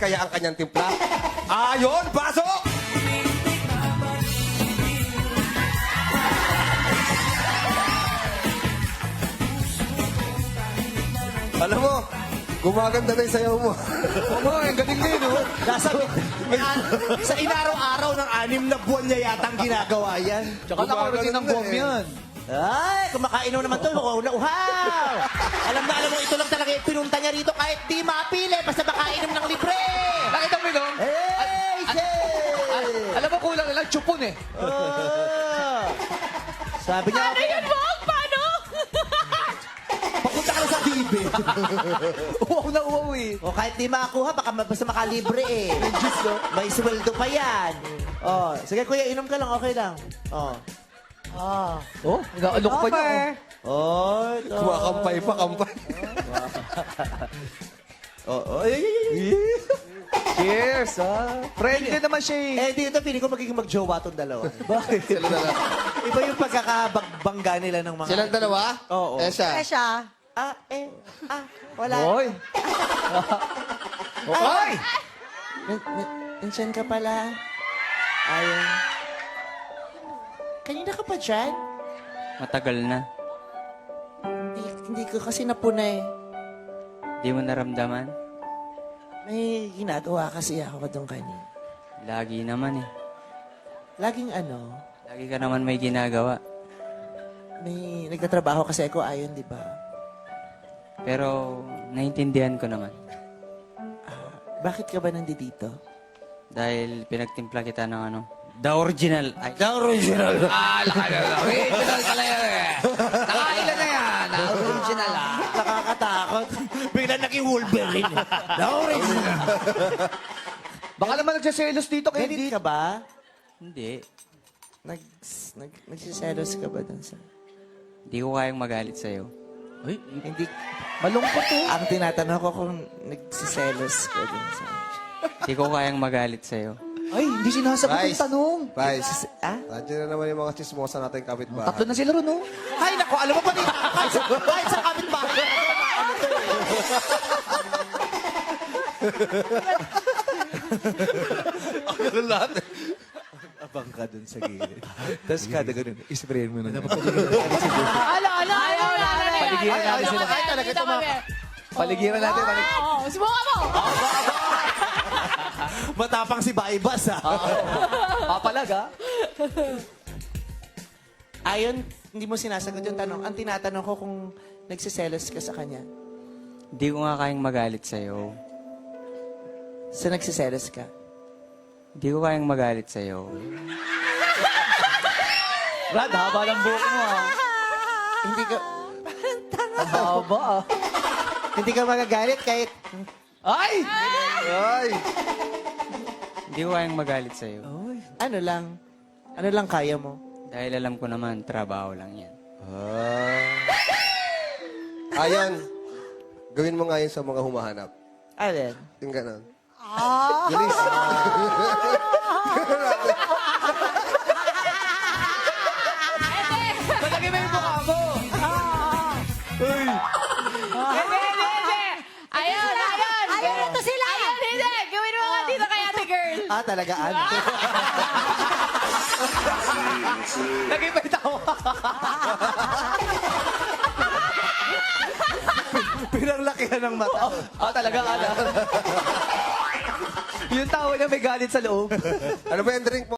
kaya ang kanyang timpla. Ayon, pasok! Alam mo, gumaganda na yung sayaw mo. Oo, ang galing din, no? Sa inaraw-araw ng 6 na buwan niya yatang ginagawa yan. Tsaka nakarating ng bomb yan. Ay, kumakain naman to. Uhaw! Alam mo, ito lang talaga yung pinunta niya rito kahit di mapili. Basta makainom ng libre. Nakita mo yun? Hey, shit! Alam mo, kulang na lang, chupon eh. Oh. Sabi niya, Ano yun, Bong? Paano? papunta ka na sa bibi. Uwaw na uwaw eh. O kahit di makakuha, basta makalibre eh. May sweldo pa yan. Oh, sige kuya, inom ka lang, okay lang. Oh. Oh, nag-aalok pa niya. Oh, ito. Kumakampay pa, kampay. Oh, ay, ay, ay, ay. Cheers, ah. Friendly naman siya eh. Eh, dito, feeling ko magiging magjowa tong dalawa. Bakit? Sila na lang. Iba yung pagkakabangga nila ng mga... Silang dalawa? Oo. Eh siya. Siya. Wala. Hoy! Hoy! Nandiyan ka pala. Ayun. Kanina ka pa dyan? Matagal na. Hindi ko kasi napuna eh. Di mo naramdaman? May ginagawa kasi ako doon kanina. Lagi naman eh. Laging ano, Lagi ka naman may ginagawa. may nagtatrabaho kasi ako ayon, di ba? Pero naintindihan ko naman. Bakit ka ba nandito? Dahil pinagtimpla kita ng ano, the original. Ay, The original. Original pala yan eh. Nakailan na yan. Original ah. Nakakatakot. Bigla naging Wolverine. The original. Baka naman nagsaselos dito kay Ganit Dit. ka ba? hindi. Nagsiselos ka ba dun sa... Hindi ko kayang magalit sa'yo. Hindi. Malungkot to. Ang tinatanong ko kung nagsiselos ka dun sa... Hindi ko kayang magalit sa'yo. Ay, hindi sinasagot yung Vice. tanong. Vice. Ah? Nandiyan na naman yung mga chismosa natin kapitbahay. Tatlo na sila ron, no? Ay, nako, alam mo pa din. Kahit sa kapitbahay. Ganun lahat eh. Abang ka dun sa gilid. Tapos kada ganun, isprayin mo na. Ala. Paligiran natin sila. Ay, talaga ito mga... Paligiran natin. Oo, subukan mo. Matapang si Baibas, ha? Papalag, ah. Ayon, hindi mo sinasagot yung tanong. Ang tinatanong ko kung nagsiselos ka sa kanya. Hindi ko nga kayang magalit sa'yo. Sa nagsiselos ka. Hindi ko kayang magalit sa'yo. Brad, haba ng buhok mo, ah. Hindi ka... Haba, ah. Hindi ka magagalit kahit... Ay! Ay! Hindi ko kayang magalit sa'yo. Ano lang kaya mo. Dahil alam ko naman, trabaho lang yan. Ayan. Gawin mo nga yun sa mga humahanap. Alin? Yung ganon. Ah. Bilis. Malaki ba yung mukha mo? Hindi. Ayun. Ayun, ito sila. Ayun, hindi. Gawin mo nga dito kay ate girl. Talaga, ano? Lagi pa yung tawa. Pinanglakihan ng mata. Talaga, ala. Yung tawa niya may galit sa loob. Ano ba yung drink mo?